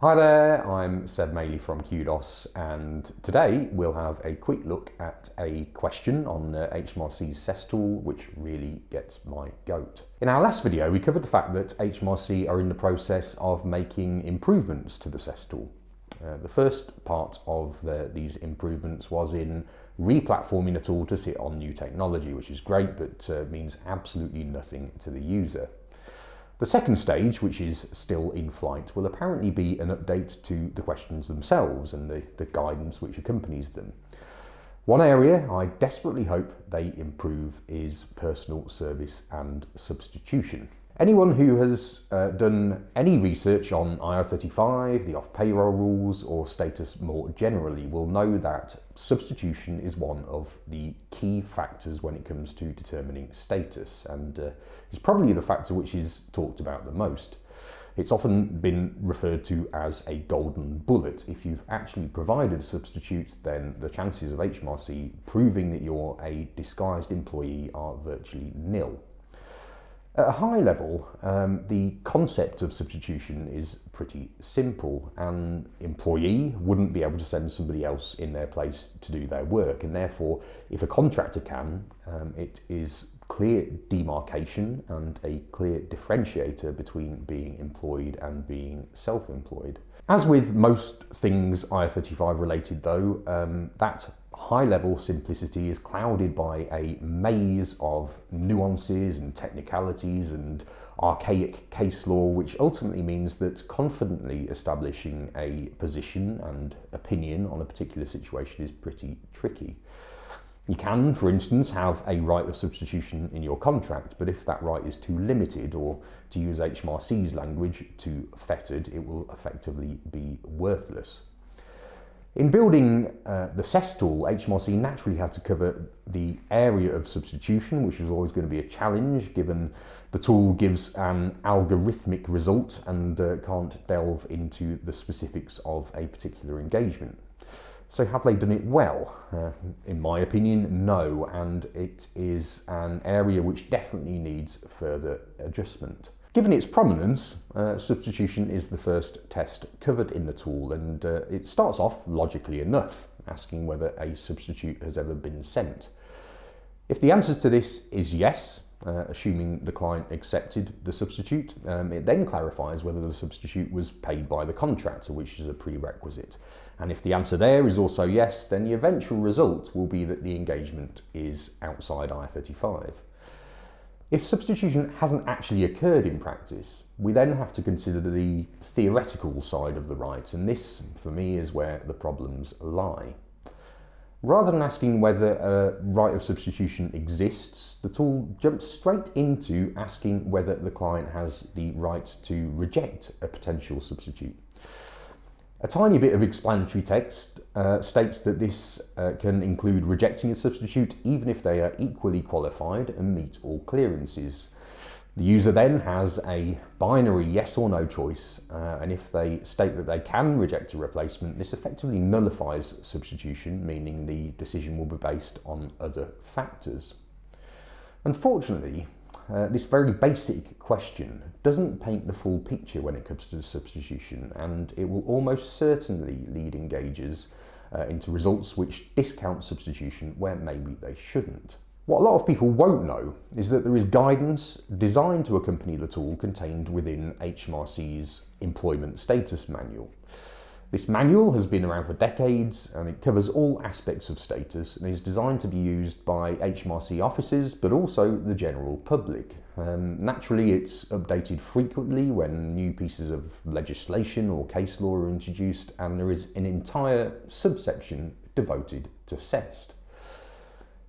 Hi there, I'm Seb Maley from Qdos, and today we'll have a quick look at a question on HMRC's CEST tool which really gets my goat. In our last video we covered the fact that HMRC are in the process of making improvements to the CEST tool. The first part of these improvements was in re-platforming the tool to sit on new technology, which is great but means absolutely nothing to the user. The second stage, which is still in flight, will apparently be an update to the questions themselves and the guidance which accompanies them. One area I desperately hope they improve is personal service and substitution. Anyone who has done any research on IR35, the off-payroll rules, or status more generally will know that substitution is one of the key factors when it comes to determining status, and is probably the factor which is talked about the most. It's often been referred to as a golden bullet. If you've actually provided a substitute, then the chances of HMRC proving that you're a disguised employee are virtually nil. At a high level, the concept of substitution is pretty simple. An employee wouldn't be able to send somebody else in their place to do their work, and therefore, if a contractor can, it is clear demarcation and a clear differentiator between being employed and being self-employed. As with most things IR35 related though, that high-level simplicity is clouded by a maze of nuances and technicalities and archaic case law, which ultimately means that confidently establishing a position and opinion on a particular situation is pretty tricky. You can, for instance, have a right of substitution in your contract, but if that right is too limited, or to use HMRC's language, too fettered, it will effectively be worthless. In building the CEST tool, HMRC naturally had to cover the area of substitution, which was always going to be a challenge given the tool gives an algorithmic result and can't delve into the specifics of a particular engagement. So have they done it well? In my opinion, no, and it is an area which definitely needs further adjustment. Given its prominence, substitution is the first test covered in the tool, and it starts off logically enough, asking whether a substitute has ever been sent. If the answer to this is yes, assuming the client accepted the substitute, it then clarifies whether the substitute was paid by the contractor, which is a prerequisite. And if the answer there is also yes, then the eventual result will be that the engagement is outside IR35. If substitution hasn't actually occurred in practice, we then have to consider the theoretical side of the right, and this, for me, is where the problems lie. Rather than asking whether a right of substitution exists, the tool jumps straight into asking whether the client has the right to reject a potential substitute. A tiny bit of explanatory text states that this can include rejecting a substitute even if they are equally qualified and meet all clearances. The user then has a binary yes or no choice, and if they state that they can reject a replacement, this effectively nullifies substitution, meaning the decision will be based on other factors. Unfortunately, this very basic question doesn't paint the full picture when it comes to substitution, and it will almost certainly lead engagers into results which discount substitution where maybe they shouldn't. What a lot of people won't know is that there is guidance designed to accompany the tool contained within HMRC's Employment Status Manual. This manual has been around for decades and it covers all aspects of status and is designed to be used by HMRC officers but also the general public. Naturally, it's updated frequently when new pieces of legislation or case law are introduced, and there is an entire subsection devoted to CEST.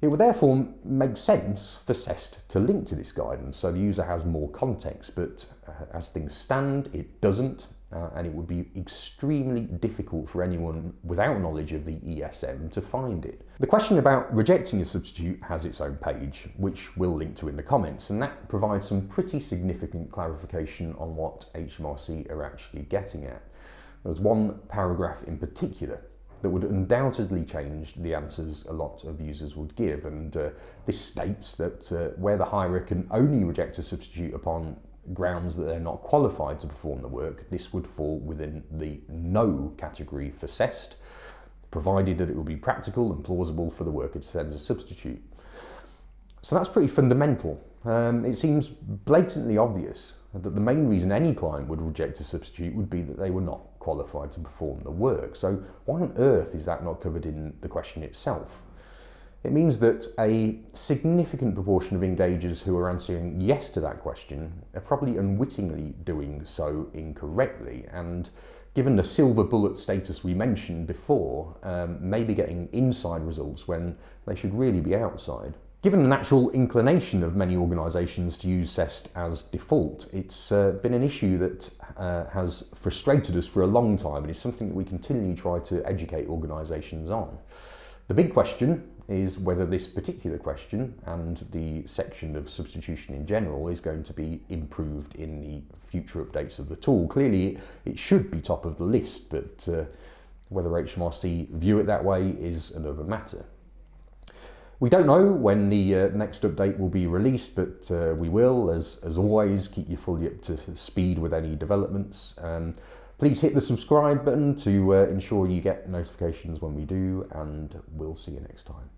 It would therefore make sense for CEST to link to this guidance so the user has more context, but as things stand, it doesn't. And it would be extremely difficult for anyone without knowledge of the ESM to find it. The question about rejecting a substitute has its own page, which we'll link to in the comments, and that provides some pretty significant clarification on what HMRC are actually getting at. There's one paragraph in particular that would undoubtedly change the answers a lot of users would give, and this states that where the hirer can only reject a substitute upon grounds that they're not qualified to perform the work, this would fall within the no category for CEST, provided that it will be practical and plausible for the worker to send as a substitute. So that's pretty fundamental. It seems blatantly obvious that the main reason any client would reject a substitute would be that they were not qualified to perform the work. So why on earth is that not covered in the question itself? It means that a significant proportion of engagers who are answering yes to that question are probably unwittingly doing so incorrectly, and given the silver bullet status we mentioned before, may be getting inside results when they should really be outside. Given the natural inclination of many organisations to use CEST as default, it's been an issue that has frustrated us for a long time, and is something that we continually try to educate organisations on. The big question is whether this particular question and the section of substitution in general is going to be improved in the future updates of the tool. Clearly it should be top of the list, but whether HMRC view it that way is another matter. We don't know when the next update will be released, but we will, as always, keep you fully up to speed with any developments. Please hit the subscribe button to ensure you get notifications when we do, and we'll see you next time.